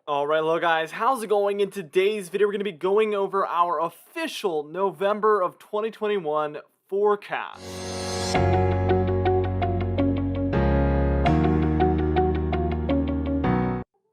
Alright, hello guys, how's it going? In today's video, we're going to be going over our official November of 2021 forecast.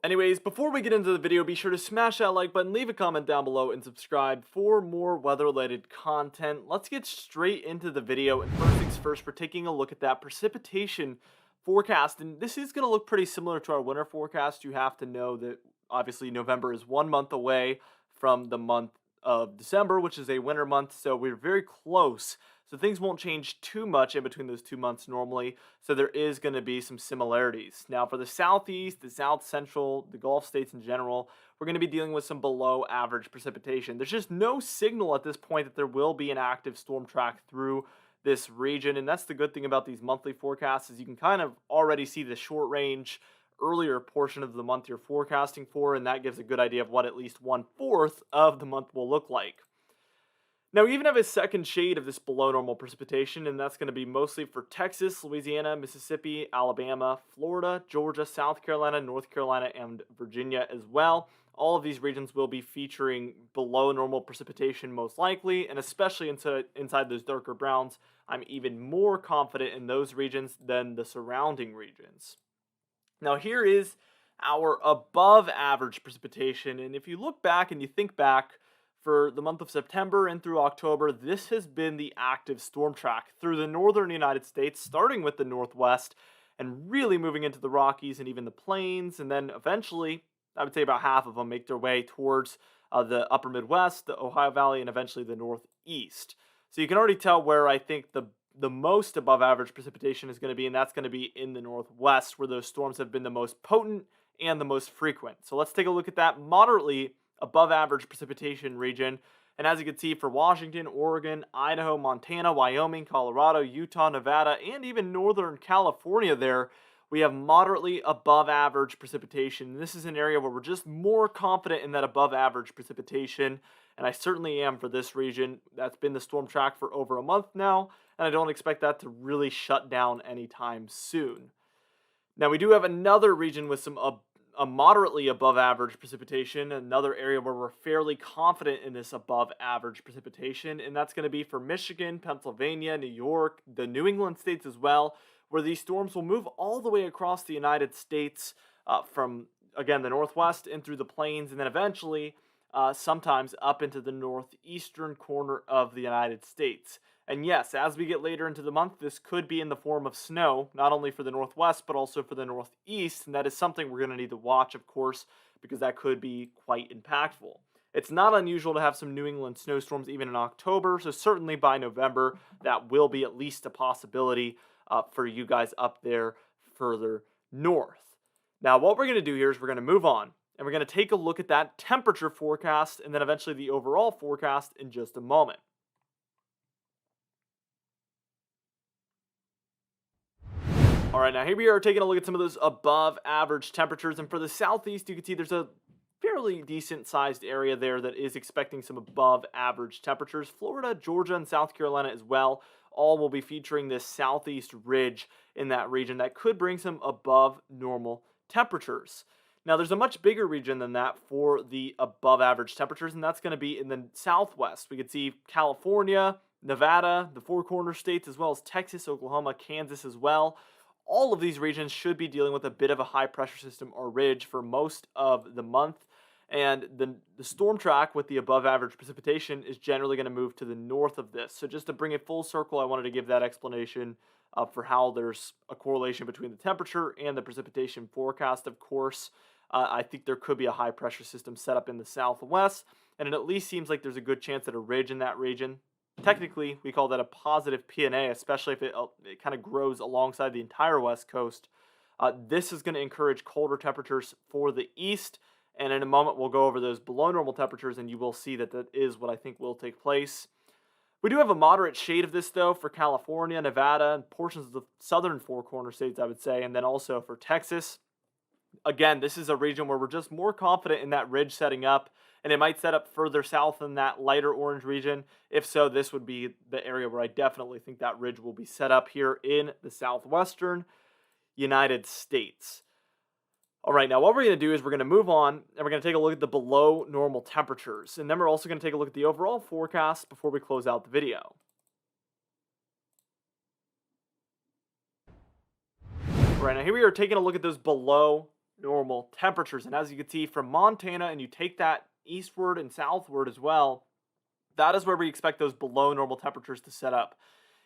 Anyways, before we get into the video, be sure to smash that like button, leave a comment down below, and subscribe for more weather-related content. Let's get straight into the video, and first things first, we're taking a look at that precipitation forecast, and this is going to look pretty similar to our winter forecast. You have to know that, obviously, November is 1 month away from the month of December, which is a winter month, so we're very close. So things won't change too much in between those 2 months normally. So there is going to be some similarities. Now for the southeast, the south central, the Gulf states in general, we're going to be dealing with some below average precipitation. There's just no signal at this point that there will be an active storm track through this region. And that's the good thing about these monthly forecasts is you can kind of already see the short range earlier portion of the month you're forecasting for, and that gives a good idea of what at least 1/4 of the month will look like. Now, we even have a second shade of this below normal precipitation, and that's going to be mostly for Texas, Louisiana, Mississippi, Alabama, Florida, Georgia, South Carolina, North Carolina, and Virginia as well. All of these regions will be featuring below normal precipitation most likely, and especially inside those darker browns, I'm even more confident in those regions than the surrounding regions. Now, here is our above average precipitation, and if you look back and you think back, for the month of September and through October, this has been the active storm track through the northern United States, starting with the Northwest and really moving into the Rockies and even the Plains. And then eventually, I would say about half of them make their way towards the upper Midwest, the Ohio Valley, and eventually the Northeast. So you can already tell where I think the most above average precipitation is going to be, and that's going to be in the Northwest, where those storms have been the most potent and the most frequent. So let's take a look at that moderately above average precipitation region. And as you can see, for Washington, Oregon, Idaho, Montana, Wyoming, Colorado, Utah, Nevada, and even Northern California there, we have moderately above average precipitation. This is an area where we're just more confident in that above average precipitation. And I certainly am for this region. That's been the storm track for over a month now, and I don't expect that to really shut down anytime soon. Now, we do have another region with some a moderately above average precipitation, another area where we're fairly confident in this above average precipitation, and that's going to be for Michigan, Pennsylvania, New York, the New England states as well, where these storms will move all the way across the United States from, again, the Northwest and through the plains, and then eventually sometimes up into the northeastern corner of the United States. And yes, as we get later into the month, this could be in the form of snow, not only for the Northwest, but also for the Northeast. And that is something we're going to need to watch, of course, because that could be quite impactful. It's not unusual to have some New England snowstorms even in October, so certainly by November, that will be at least a possibility for you guys up there further north. Now, what we're going to do here is we're going to move on, and we're going to take a look at that temperature forecast and then eventually the overall forecast in just a moment. All right, now here we are taking a look at some of those above average temperatures. And for the southeast, you can see there's a fairly decent sized area there that is expecting some above average temperatures. Florida, Georgia, and South Carolina as well, all will be featuring this southeast ridge in that region that could bring some above normal temperatures. Now, there's a much bigger region than that for the above average temperatures, and that's going to be in the southwest. We could see California, Nevada, the Four Corner states, as well as Texas, Oklahoma, Kansas as well. All of these regions should be dealing with a bit of a high pressure system or ridge for most of the month. And the storm track with the above average precipitation is generally going to move to the north of this. So just to bring it full circle, I wanted to give that explanation for how there's a correlation between the temperature and the precipitation forecast. Of course, I think there could be a high pressure system set up in the southwest, and it at least seems like there's a good chance that a ridge in that region. Technically, we call that a positive PNA, especially if it kind of grows alongside the entire West Coast. This is going to encourage colder temperatures for the east, and in a moment we'll go over those below normal temperatures, and you will see that that is what I think will take place. We do have a moderate shade of this, though, for California, Nevada, and portions of the southern Four Corner states, I would say, and then also for Texas. Again, this is a region where we're just more confident in that ridge setting up, and it might set up further south in that lighter orange region. If so, this would be the area where I definitely think that ridge will be set up here in the southwestern United States. All right, now what we're going to do is we're going to move on and we're going to take a look at the below normal temperatures. And then we're also going to take a look at the overall forecast before we close out the video. All right, now here we are taking a look at those below normal temperatures. And as you can see from Montana, and you take that eastward and southward as well, that is where we expect those below normal temperatures to set up.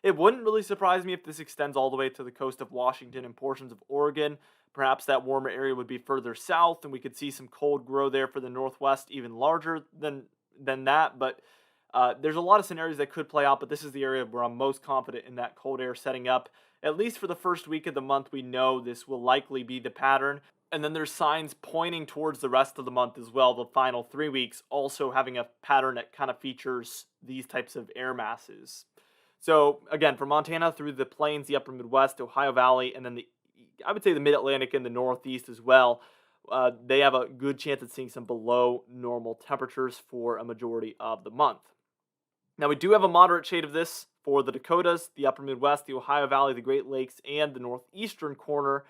It wouldn't really surprise me if this extends all the way to the coast of Washington and portions of Oregon. Perhaps that warmer area would be further south, and we could see some cold grow there for the Northwest, even larger than that. But there's a lot of scenarios that could play out, but this is the area where I'm most confident in that cold air setting up. At least for the first week of the month, we know this will likely be the pattern. And then there's signs pointing towards the rest of the month as well, the final 3 weeks, also having a pattern that kind of features these types of air masses. So again, from Montana through the plains, the upper Midwest, Ohio Valley, and then I would say the Mid-Atlantic and the Northeast as well, they have a good chance of seeing some below normal temperatures for a majority of the month. Now we do have a moderate shade of this for the Dakotas, the upper Midwest, the Ohio Valley, the Great Lakes, and the northeastern corner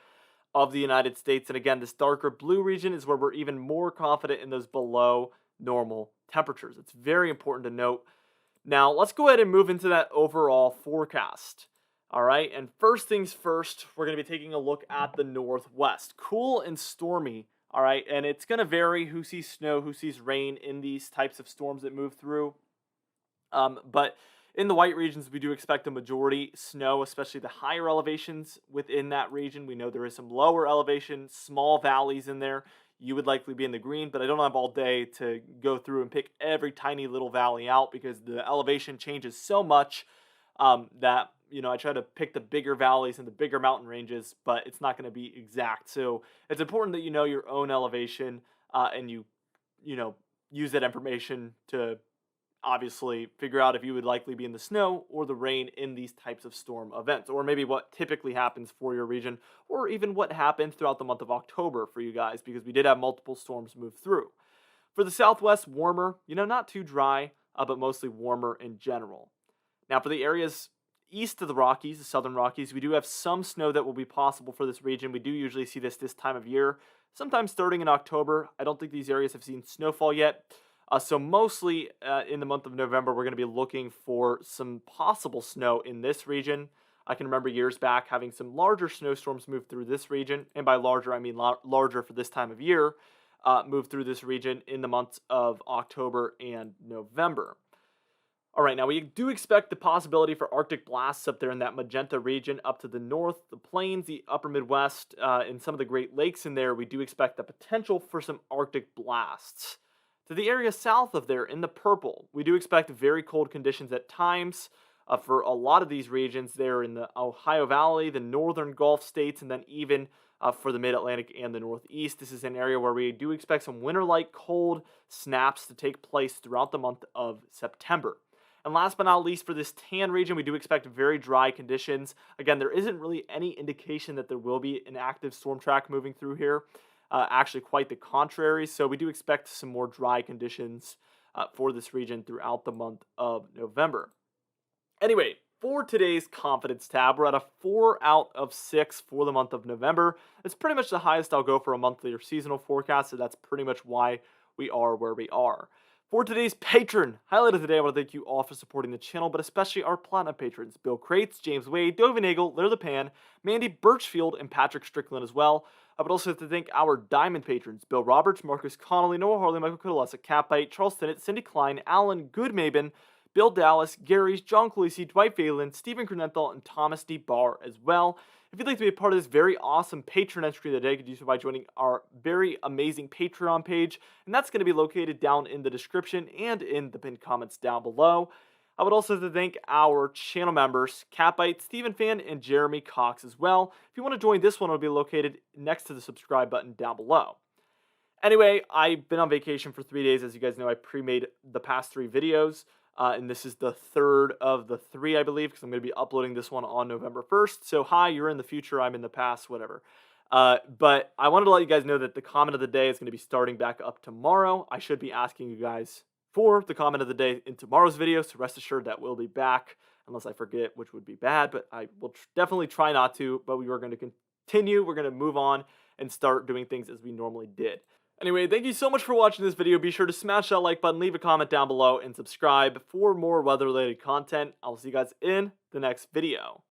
of the United States. And again, this darker blue region is where we're even more confident in those below normal temperatures. It's very important to note. Now, let's go ahead and move into that overall forecast. All right, and first things first, we're going to be taking a look at the Northwest. Cool and stormy, all right, and it's going to vary who sees snow, who sees rain in these types of storms that move through. But in the white regions, we do expect a majority snow, especially the higher elevations within that region. We know there is some lower elevation, small valleys in there. You would likely be in the green, but I don't have all day to go through and pick every tiny little valley out because the elevation changes so much that, I try to pick the bigger valleys and the bigger mountain ranges, but it's not going to be exact. So it's important that you know your own elevation and you use that information to obviously figure out if you would likely be in the snow or the rain in these types of storm events, or maybe what typically happens for your region, or even what happened throughout the month of October for you guys, because we did have multiple storms move through. For the Southwest, warmer, not too dry, but mostly warmer in general. Now for the areas east of the Rockies, the southern Rockies, we do have some snow that will be possible for this region. We do usually see this time of year, sometimes starting in October. I don't think these areas have seen snowfall yet. So mostly in the month of November, we're going to be looking for some possible snow in this region. I can remember years back having some larger snowstorms move through this region. And by larger, I mean larger for this time of year, move through this region in the months of October and November. All right, now we do expect the possibility for Arctic blasts up there in that magenta region up to the north, the plains, the upper Midwest, and some of the Great Lakes in there. We do expect the potential for some Arctic blasts. To the area south of there in the purple, we do expect very cold conditions at times for a lot of these regions there in the Ohio Valley, the northern Gulf states, and then even for the Mid-Atlantic and the Northeast. This is an area where we do expect some winter-like cold snaps to take place throughout the month of September. And last but not least, for this tan region, we do expect very dry conditions. Again, there isn't really any indication that there will be an active storm track moving through here. Actually, quite the contrary. So we do expect some more dry conditions for this region throughout the month of November. Anyway, for today's confidence tab, we're at a 4 out of 6 for the month of November. It's pretty much the highest I'll go for a monthly or seasonal forecast, so that's pretty much why we are where we are. For today's patron highlight of the day, I want to thank you all for supporting the channel, but especially our platinum patrons, Bill Crates, James Wade, Dovey Nagel, Larry the Pan, Mandy Birchfield, and Patrick Strickland as well. I would also like to thank our diamond patrons, Bill Roberts, Marcus Connolly, Noah Harley, Michael Kudalesa, Catbite, Charles Tennant, Cindy Klein, Alan Goodmaben, Bill Dallas, Gary's, John Closey, Dwight Phelan, Stephen Crenenthal, and Thomas D. Barr as well. If you'd like to be a part of this very awesome patron entry of the day, you can do so by joining our very amazing Patreon page, and that's going to be located down in the description and in the pinned comments down below. I would also like to thank our channel members, Catbite, Stephen Fan, and Jeremy Cox as well. If you want to join this one, it'll be located next to the subscribe button down below. Anyway, I've been on vacation for 3 days. As you guys know, I pre-made the past 3 videos. And this is the third of the 3, I believe, because I'm going to be uploading this one on November 1st. So, hi, you're in the future, I'm in the past, whatever. But I wanted to let you guys know that the comment of the day is going to be starting back up tomorrow. I should be asking you guys for the comment of the day in tomorrow's video, so rest assured that will be back, unless I forget, which would be bad, but I will definitely try not to. But we are going to continue. We're going to move on and start doing things as we normally did. Anyway, thank you so much for watching this video. Be sure to smash that like button, leave a comment down below, and subscribe for more weather-related content. I'll see you guys in the next video.